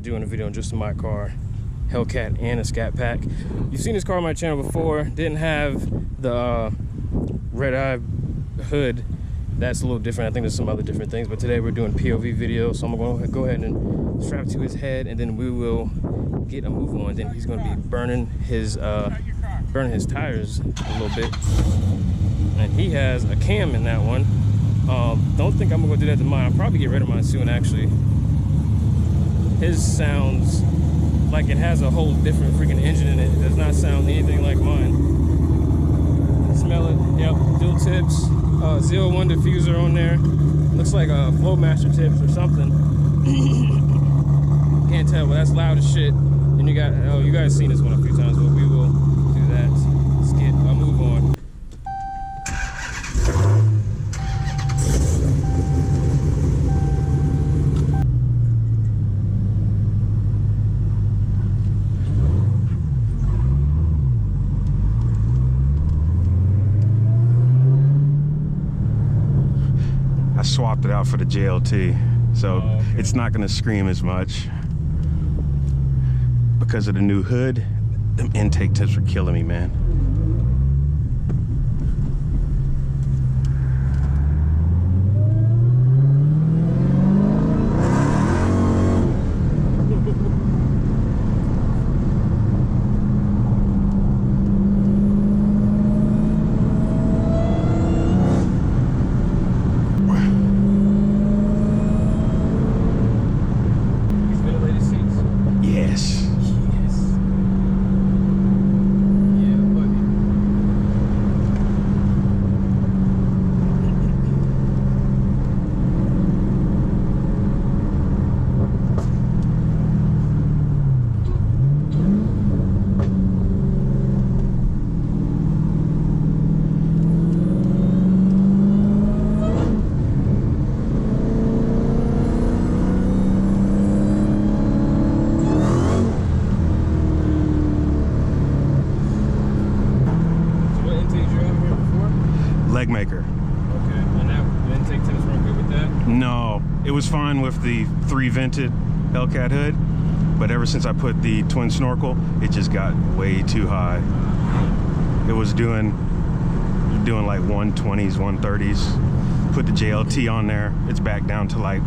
not doing a video on just my car, Hellcat and a Scat Pack. You've seen this car on my channel before. Didn't have the red eye hood. That's a little different. I think there's some other different things, but today we're doing POV video, so I'm gonna go ahead and strap to his head, and then we will get a move on. Then he's gonna be burning his tires a little bit, and he has a cam in that one. Don't think I'm gonna do that to mine. I'll probably get rid of mine soon, actually. His sounds like it has a whole different freaking engine in it. It does not sound anything like mine. Smell it. Yep, dual tips. 01 diffuser on there. Looks like a Flowmaster tips or something. Can't tell, but that's loud as shit. And you got, oh, you guys seen this one a few times, but we will do that. Let's get a move on. I swapped it out for the JLT, so okay. It's not going to scream as much. Because of the new hood, them intake tips are killing me, man. Leg maker. Okay, and that the intake tips weren't good with that? No, it was fine with the 3 vented Hellcat hood, but ever since I put the twin snorkel, it just got way too high. It was doing like 120s, 130s. Put the JLT on there, it's back down to like,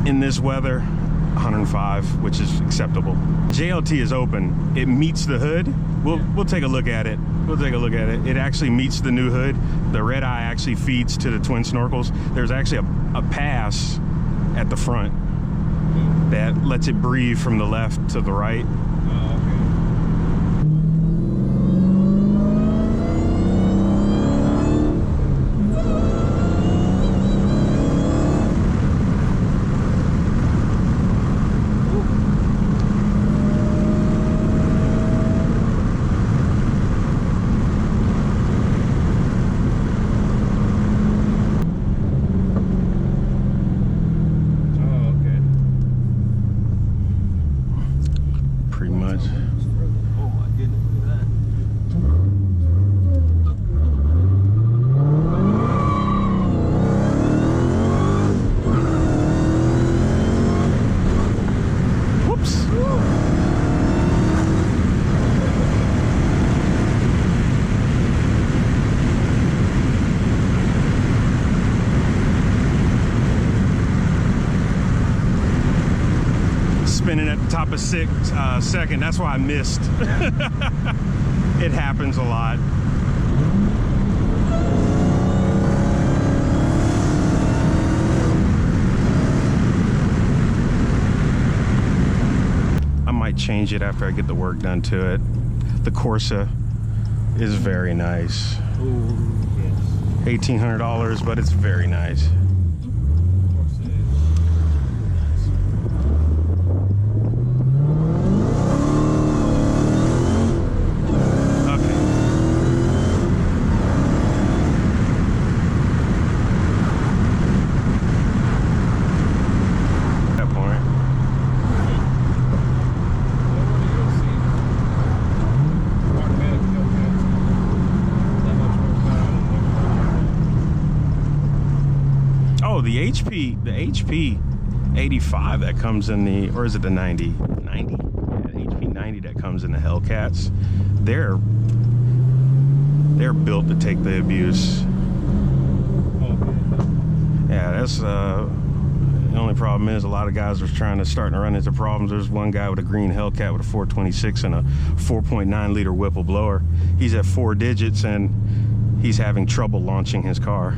in this weather, 105, which is acceptable. JLT is open. It meets the hood. We'll take a look at it. We'll take a look at it. It actually meets the new hood. The red eye actually feeds to the twin snorkels. There's actually a pass at the front that lets it breathe from the left to the right. Spinning at the top of second. That's why I missed. It happens a lot. I might change it after I get the work done to it. The Corsa is very nice. Ooh, yes. $1,800, but it's very nice. The HP 85 that comes in the, or is it the 90? 90? Yeah, HP 90 that comes in the Hellcats. They're built to take the abuse. Yeah, that's the only problem is a lot of guys are starting to run into problems. There's one guy with a green Hellcat with a 426 and a 4.9 liter Whipple blower. He's at 4 digits and he's having trouble launching his car.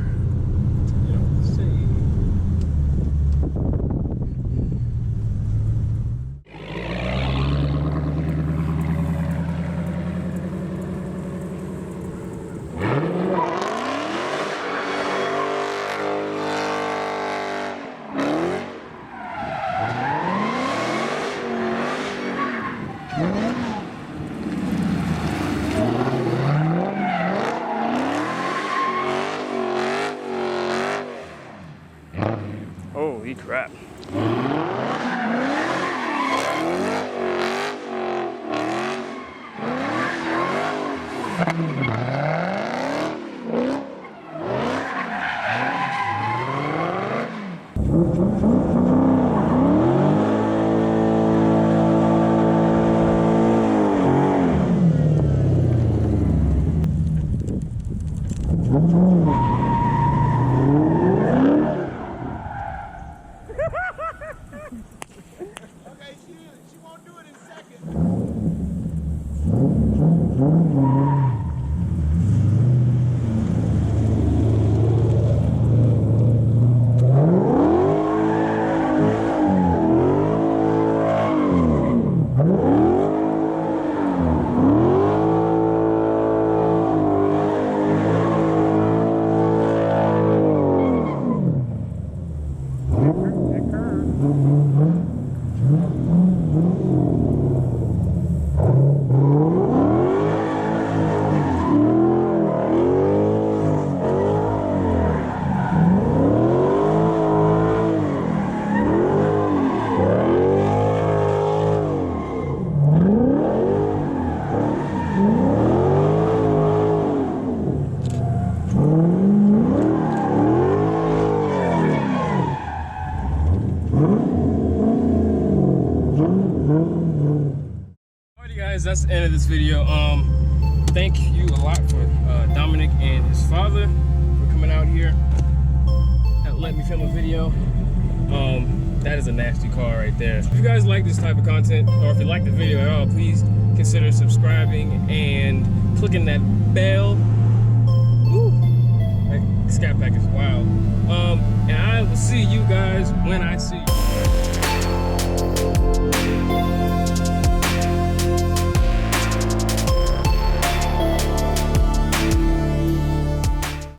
Holy crap. She won't do it in seconds. That's the end of this video. Thank you a lot for Dominic and his father for coming out here and letting me film a video. That is a nasty car right there. If you guys like this type of content, or if you like the video at all, please consider subscribing and clicking that bell. Woo! That Scat Pack is wild. And I will see you guys when I see you.